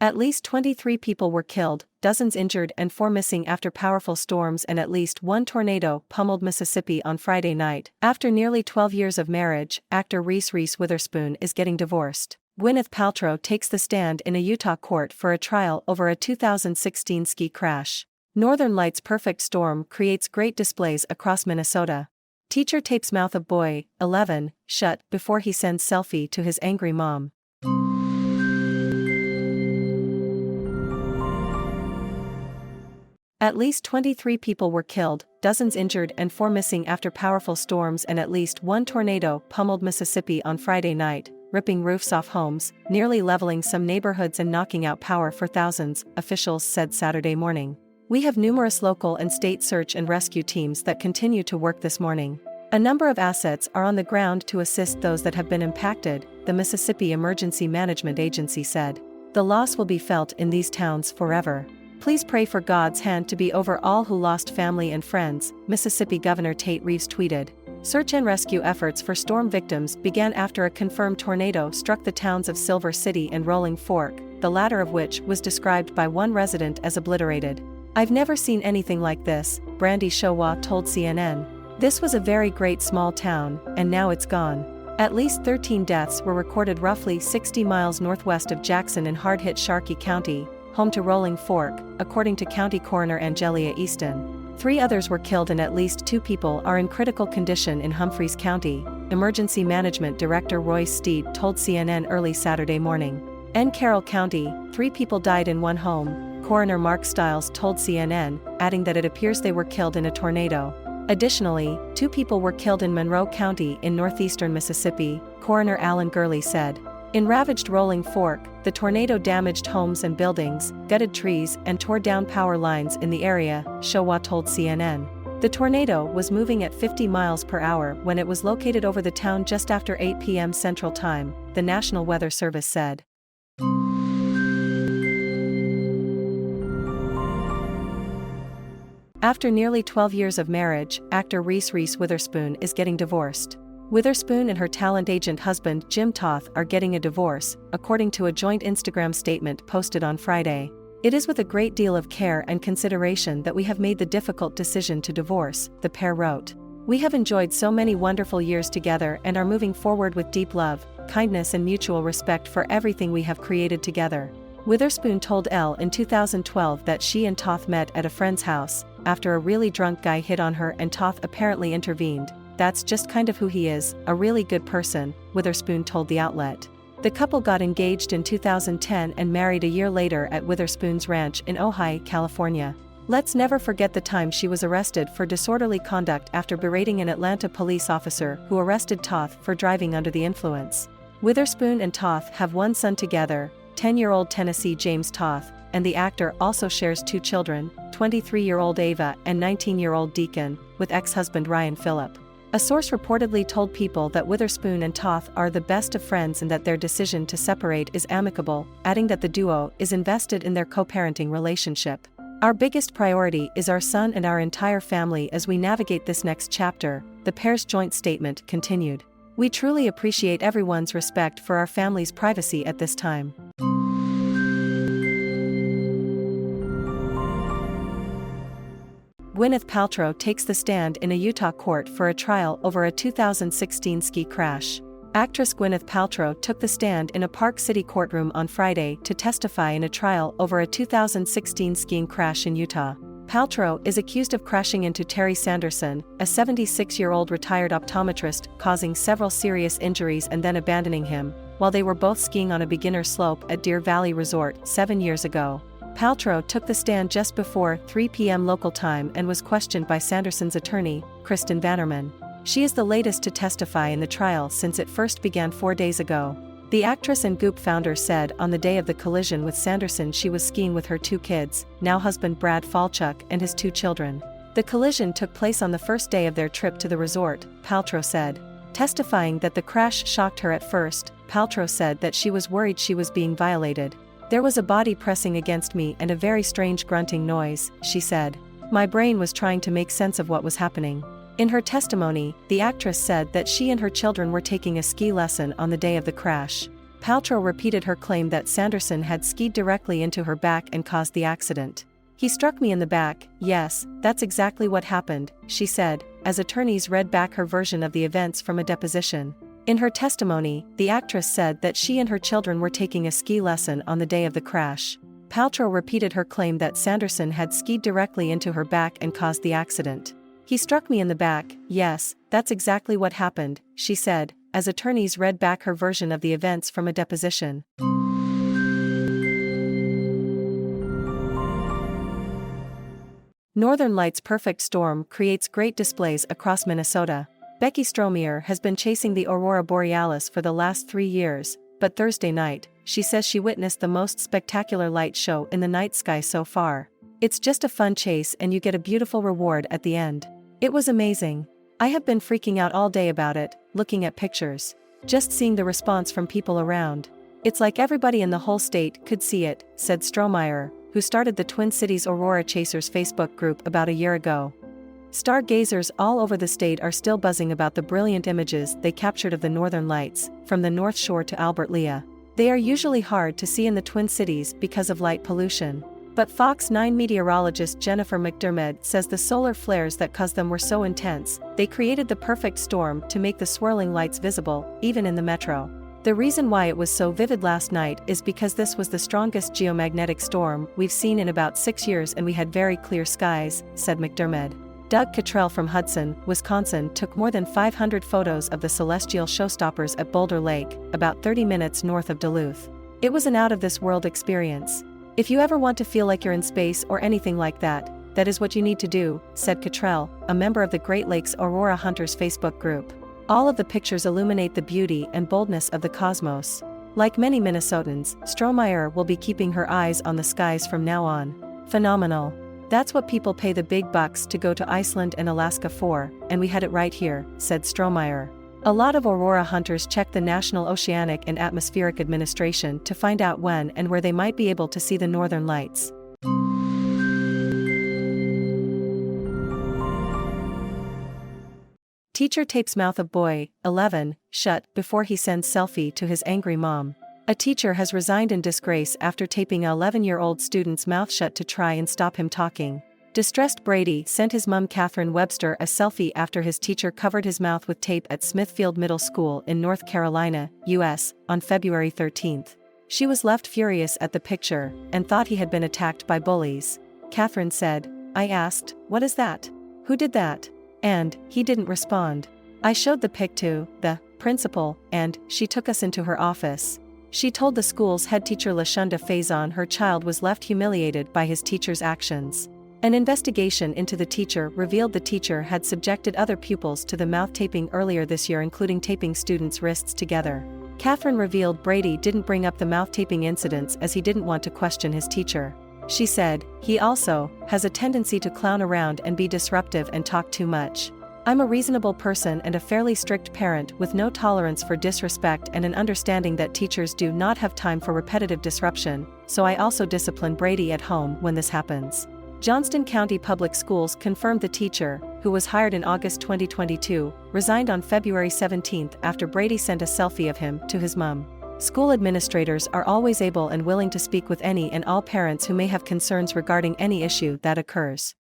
At least 23 people were killed, dozens injured and 4 missing after powerful storms and at least one tornado pummeled Mississippi on Friday night. After nearly 12 years of marriage, actor Reese Witherspoon is getting divorced. Gwyneth Paltrow takes the stand in a Utah court for a trial over a 2016 ski crash. Northern Lights' perfect storm creates great displays across Minnesota. Teacher tapes mouth of boy, 11, shut before he sends selfie to his angry mom. At least 23 people were killed, dozens injured and 4 missing after powerful storms and at least one tornado pummeled Mississippi on Friday night, ripping roofs off homes, nearly leveling some neighborhoods and knocking out power for thousands, officials said Saturday morning. We have numerous local and state search and rescue teams that continue to work this morning. A number of assets are on the ground to assist those that have been impacted, the Mississippi Emergency Management Agency said. The loss will be felt in these towns forever. Please pray for God's hand to be over all who lost family and friends, Mississippi Governor Tate Reeves tweeted. Search and rescue efforts for storm victims began after a confirmed tornado struck the towns of Silver City and Rolling Fork, the latter of which was described by one resident as obliterated. I've never seen anything like this, Brandy Showa told CNN. This was a very great small town, and now it's gone. At least 13 deaths were recorded roughly 60 miles northwest of Jackson in hard-hit Sharkey County, home to Rolling Fork, according to County Coroner Angelia Easton. 3 others were killed and at least 2 people are in critical condition in Humphreys County, Emergency Management Director Royce Steed told CNN early Saturday morning. In Carroll County, 3 people died in one home, Coroner Mark Stiles told CNN, adding that it appears they were killed in a tornado. Additionally, 2 people were killed in Monroe County in northeastern Mississippi, Coroner Alan Gurley said. In ravaged Rolling Fork, the tornado damaged homes and buildings, gutted trees and tore down power lines in the area, Showa told CNN. The tornado was moving at 50 miles per hour when it was located over the town just after 8 p.m. Central Time, the National Weather Service said. After nearly 12 years of marriage, actor Reese Witherspoon is getting divorced. Witherspoon and her talent agent husband Jim Toth are getting a divorce, according to a joint Instagram statement posted on Friday. It is with a great deal of care and consideration that we have made the difficult decision to divorce, the pair wrote. We have enjoyed so many wonderful years together and are moving forward with deep love, kindness and mutual respect for everything we have created together. Witherspoon told Elle in 2012 that she and Toth met at a friend's house, after a really drunk guy hit on her and Toth apparently intervened. That's just kind of who he is, a really good person, Witherspoon told the outlet. The couple got engaged in 2010 and married a year later at Witherspoon's ranch in Ojai, California. Let's never forget the time she was arrested for disorderly conduct after berating an Atlanta police officer who arrested Toth for driving under the influence. Witherspoon and Toth have one son together, 10-year-old Tennessee James Toth, and the actor also shares 2 children, 23-year-old Ava and 19-year-old Deacon, with ex-husband Ryan Phillip. A source reportedly told People that Witherspoon and Toth are the best of friends and that their decision to separate is amicable, adding that the duo is invested in their co-parenting relationship. Our biggest priority is our son and our entire family as we navigate this next chapter, the pair's joint statement continued. We truly appreciate everyone's respect for our family's privacy at this time. Gwyneth Paltrow takes the stand in a Utah court for a trial over a 2016 ski crash. Actress Gwyneth Paltrow took the stand in a Park City courtroom on Friday to testify in a trial over a 2016 skiing crash in Utah. Paltrow is accused of crashing into Terry Sanderson, a 76-year-old retired optometrist, causing several serious injuries and then abandoning him, while they were both skiing on a beginner slope at Deer Valley Resort 7 years ago. Paltrow took the stand just before 3 p.m. local time and was questioned by Sanderson's attorney, Kristen Vannerman. She is the latest to testify in the trial since it first began 4 days ago. The actress and Goop founder said on the day of the collision with Sanderson she was skiing with her 2 kids, now husband Brad Falchuk and his 2 children. The collision took place on the first day of their trip to the resort, Paltrow said. Testifying that the crash shocked her at first, Paltrow said that she was worried she was being violated. There was a body pressing against me and a very strange grunting noise, she said. My brain was trying to make sense of what was happening. In her testimony, the actress said that she and her children were taking a ski lesson on the day of the crash. Paltrow repeated her claim that Sanderson had skied directly into her back and caused the accident. "He struck me in the back, yes, that's exactly what happened," she said, as attorneys read back her version of the events from a deposition. In her testimony, the actress said that she and her children were taking a ski lesson on the day of the crash. Paltrow repeated her claim that Sanderson had skied directly into her back and caused the accident. "He struck me in the back, yes, that's exactly what happened," she said, as attorneys read back her version of the events from a deposition. Northern Lights' perfect storm creates great displays across Minnesota. Becky Stromeyer has been chasing the aurora borealis for the last 3 years, but Thursday night, she says she witnessed the most spectacular light show in the night sky so far. "It's just a fun chase and you get a beautiful reward at the end. It was amazing. I have been freaking out all day about it, looking at pictures. Just seeing the response from people around. It's like everybody in the whole state could see it," said Stromeyer, who started the Twin Cities Aurora Chasers Facebook group about a year ago. Stargazers all over the state are still buzzing about the brilliant images they captured of the Northern Lights, from the North Shore to Albert Lea. They are usually hard to see in the Twin Cities because of light pollution. But Fox 9 meteorologist Jennifer McDermott says the solar flares that caused them were so intense, they created the perfect storm to make the swirling lights visible, even in the metro. "The reason why it was so vivid last night is because this was the strongest geomagnetic storm we've seen in about 6 years and we had very clear skies," said McDermott. Doug Cottrell from Hudson, Wisconsin took more than 500 photos of the celestial showstoppers at Boulder Lake, about 30 minutes north of Duluth. "It was an out-of-this-world experience. If you ever want to feel like you're in space or anything like that, that is what you need to do," said Cottrell, a member of the Great Lakes Aurora Hunters Facebook group. All of the pictures illuminate the beauty and boldness of the cosmos. Like many Minnesotans, Stromeyer will be keeping her eyes on the skies from now on. "Phenomenal. That's what people pay the big bucks to go to Iceland and Alaska for, and we had it right here," said Stromeyer. A lot of aurora hunters check the National Oceanic and Atmospheric Administration to find out when and where they might be able to see the Northern Lights. Teacher tapes mouth of boy, 11, shut before he sends selfie to his angry mom. A teacher has resigned in disgrace after taping an 11-year-old student's mouth shut to try and stop him talking. Distressed Brady sent his mom Catherine Webster a selfie after his teacher covered his mouth with tape at Smithfield Middle School in North Carolina, U.S., on February 13. She was left furious at the picture, and thought he had been attacked by bullies. Catherine said, "I asked, 'What is that? Who did that?' And he didn't respond. I showed the pic to the principal, and she took us into her office. She told the school's head teacher LaShunda Faison her child was left humiliated by his teacher's actions. An investigation into the teacher revealed the teacher had subjected other pupils to the mouth taping earlier this year, including taping students' wrists together. Catherine revealed Brady didn't bring up the mouth taping incidents as he didn't want to question his teacher. She said, "He also has a tendency to clown around and be disruptive and talk too much. I'm a reasonable person and a fairly strict parent with no tolerance for disrespect and an understanding that teachers do not have time for repetitive disruption, so I also discipline Brady at home when this happens." Johnston County Public Schools confirmed the teacher, who was hired in August 2022, resigned on February 17 after Brady sent a selfie of him to his mom. School administrators are always able and willing to speak with any and all parents who may have concerns regarding any issue that occurs.